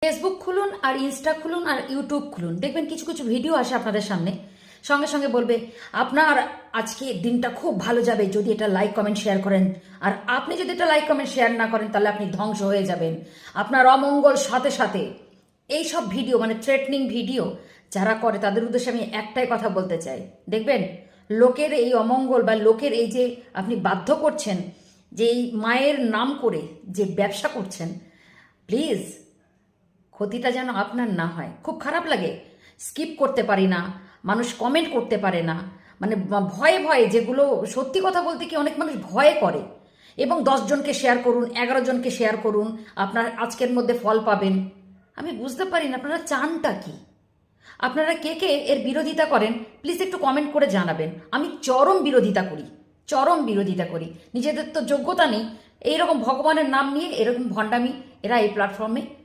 Facebook খুলুন আর Insta খুলুন আর YouTube খুলুন, দেখবেন কিছু কিছু ভিডিও আসে আপনাদের সামনে, সঙ্গে সঙ্গে বলবে আপনার আজকে দিনটা খুব ভালো যাবে যদি এটা লাইক কমেন্ট শেয়ার করেন, আর আপনি যদি এটা লাইক কমেন্ট শেয়ার না করেন তাহলে আপনি ধ্বংস হয়ে যাবেন, আপনার অমঙ্গল সাথে সাথে। এই সব ভিডিও মানে থ্রেটনিং ভিডিও যারা করে তাদের উদ্দেশ্যে আমি একটাই কথা বলতে চাই, দেখবেন লোকের এই অমঙ্গল বা লোকের এই যে আপনি বাধ্য করছেন, যে এই মায়ের নাম করে যে ব্যবসা করছেন, প্লিজ ক্ষতিটা যেন আপনার না হয়। খুব খারাপ লাগে, স্কিপ করতে পারি না, মানুষ কমেন্ট করতে পারে না, মানে ভয়ে ভয়ে, যেগুলো সত্যি কথা বলতে কি অনেক মানুষ ভয়ে করে, এবং 10 জনকে শেয়ার করুন, 11 জনকে শেয়ার করুন, আপনার আজকের মধ্যে ফল পাবেন। আমি বুঝতে পারি না আপনারা চানটা কি, আপনারা কে কে এর বিরোধিতা করেন প্লিজ একটু কমেন্ট করে জানাবেন। আমি চরম বিরোধিতা করি, চরম বিরোধিতা করি। নিজেদের তো যোগ্যতা নেই এইরকম ভগবানের নাম নিয়ে এরকম ভণ্ডামি এরা এই প্ল্যাটফর্মে